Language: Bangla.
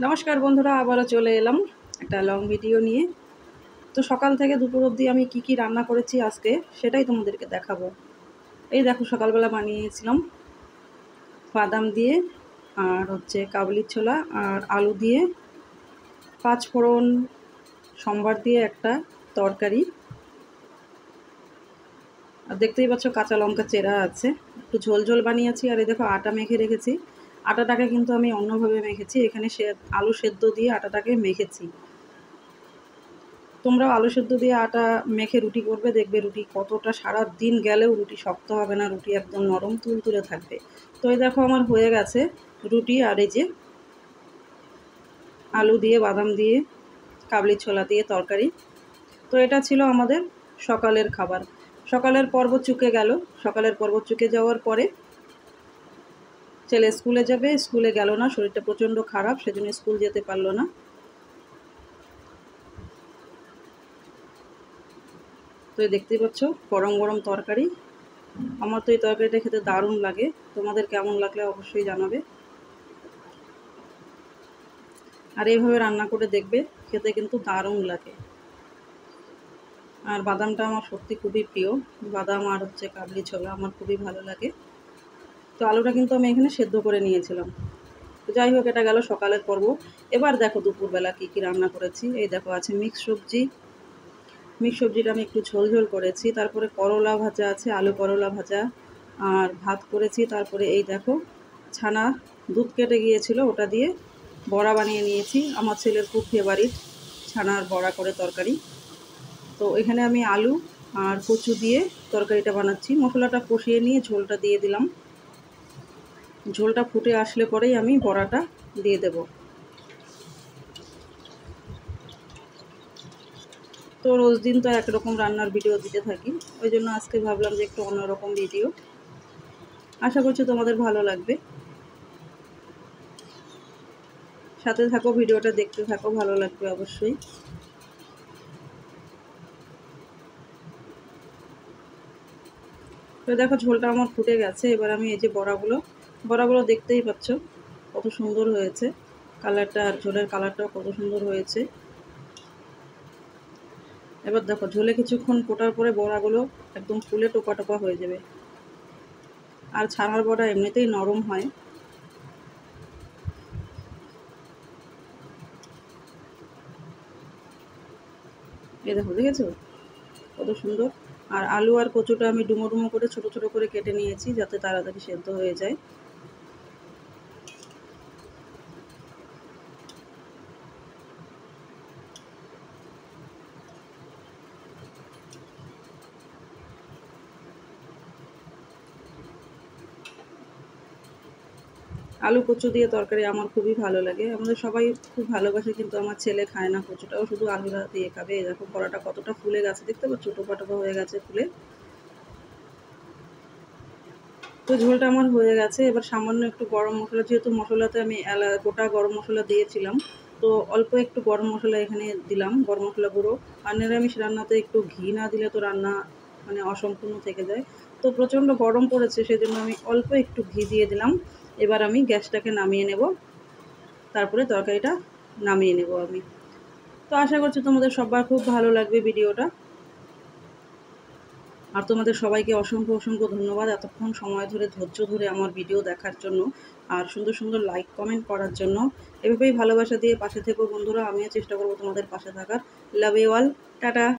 নমস্কার বন্ধুরা, আবারও চলে এলাম একটা লং ভিডিও নিয়ে। তো সকাল থেকে দুপুর অবধি আমি কি রান্না করেছি আজকে সেটাই তোমাদেরকে দেখাবো। এই দেখো, সকালবেলা বানিয়েছিলাম বাদাম দিয়ে আর কাবুলির ছোলা আর আলু দিয়ে পাঁচ ফোড়ন সম্বার দিয়ে একটা তরকারি। আর দেখতেই পাচ্ছ কাঁচা লঙ্কা চেরা আছে, একটু ঝোল ঝোল বানিয়েছি। আর এই দেখো আটা মেখে রেখেছি। আটাটাকে কিন্তু আমি অন্যভাবে মেখেছি, এখানে আলু সেদ্ধ দিয়ে আটাটাকে মেখেছি। তোমরাও আলু সেদ্ধ দিয়ে আটা মেখে রুটি করবে, দেখবে রুটি কতটা সারা দিন গেলেও রুটি শক্ত হবে না, রুটি একদম নরম তুলতুলে থাকবে। তো এই দেখো আমার হয়ে গেছে রুটি। আর এই যে আলু দিয়ে বাদাম দিয়ে কাবলি ছোলা দিয়ে তরকারি। তো এটা ছিল আমাদের সকালের খাবার। সকালের পর্ব চুকে গেল। সকালের পর্ব চুকে যাওয়ার পরে ছেলে স্কুলে যাবে, স্কুলে গেল না, শরীরটা প্রচণ্ড খারাপ, সেজন্য স্কুল যেতে পারলো না। তো দেখতেই পাচ্ছ গরম গরম তরকারি। আমার তো এই তরকারিটা খেতে দারুণ লাগে। তোমাদের কেমন লাগলে অবশ্যই জানাবে। আর এইভাবে রান্না করে দেখবে, খেতে কিন্তু দারুণ লাগে। আর বাদামটা আমার সত্যি খুবই প্রিয়। বাদাম আর কাবলি ছোলা আমার খুবই ভালো লাগে। তো আলুটা কিন্তু আমি এখানে সেদ্ধ করে নিয়েছিলাম। তো যাই হোক, এটা গেল সকালের পর্ব। এবার দেখো দুপুরবেলা কি রান্না করেছি। এই দেখো আছে মিক্স সবজি। মিক্স সবজিটা আমি একটু ঝোল ঝোল করেছি। তারপরে করলা ভাজা আছে, আলু করলা ভাজা আর ভাত করেছি। তারপরে এই দেখো ছানা দুধ কেটে গিয়েছিল, ওটা দিয়ে বড়া বানিয়ে নিয়েছি। আমার ছেলের খুব ফেভারিট ছানার বড়া করে তরকারি। তো এখানে আমি আলু আর কচু দিয়ে তরকারিটা বানাচ্ছি। মশলাটা কষিয়ে নিয়ে ঝোলটা দিয়ে দিলাম। ঝোলটা ফুটে আসলে পরেই আমি বড়াটা দিয়ে দেব। তো রোজ দিন তো একরকম রান্নার ভিডিও দিতে থাকি, ওই জন্য আজকে ভাবলাম যে একটু অন্যরকম ভিডিও। আশা করছি তোমাদের ভালো লাগবে। সাথে থাকো, ভিডিওটা দেখতে থাকো, ভালো লাগবে অবশ্যই। তো দেখো ঝোলটা আমার ফুটে গেছে। এবার আমি এই যে বড়াগুলো দেখতেই পাচ্ছ কত সুন্দর হয়েছে কালারটা, আর ঝোলের কালারটাও কত সুন্দর হয়েছে। এবার দেখো ঝোলে কিছুক্ষণ ফোটার পরে বড়াগুলো একদম ফুলে টোপা টোপা হয়ে যাবে। আর ছানার বড়া এমনিতেই নরম হয়। এই দেখো, দেখেছো কত সুন্দর। আর আলু আর কচুটা আমি ডুমো ডুমো করে ছোট ছোট করে কেটে নিয়েছি, যাতে তাড়াতাড়ি সেদ্ধ হয়ে যায়। আলু কচু দিয়ে তরকারি আমার খুবই ভালো লাগে। আমাদের সবাই খুব ভালোবাসে, কিন্তু আমার ছেলে খায় না কচুটাও, শুধু আলুটা দিয়ে খাবে। এই দেখো বড়াটা কতটা ফুলে গেছে, দেখতে পাচ্ছ টোপা টোপা হয়ে গেছে ফুলে। তো ঝোলটা আমার হয়ে গেছে। এবার সামান্য একটু গরম মশলা, যেহেতু মশলাতে আমি গোটা গরম মশলা দিয়েছিলাম, তো অল্প একটু গরম মশলা এখানে দিলাম, গরম মশলা গুঁড়ো। আর নিরামিষ রান্নাতে একটু ঘি না দিলে তো রান্না অসম্পূর্ণ থেকে যায়। তো প্রচণ্ড গরম পড়েছে, সেজন্য আমি অল্প একটু ঘি দিয়ে দিলাম। এবার আমি গ্যাসটাকে নামিয়ে নেব, তারপরে তরকারিটা নামিয়ে নেব আমি। তো আশা করছি তোমাদের সবার খুব ভালো লাগবে ভিডিওটা। আর তোমাদের সবাইকে অসংখ্য অসংখ্য ধন্যবাদ এতক্ষণ সময় ধরে ধৈর্য ধরে আমার ভিডিও দেখার জন্য, আর সুন্দর সুন্দর লাইক কমেন্ট করার জন্য। এভাবেই ভালোবাসা দিয়ে পাশে থেকো বন্ধুরা, আমিও চেষ্টা করবো তোমাদের পাশে থাকার। Love you all, tata.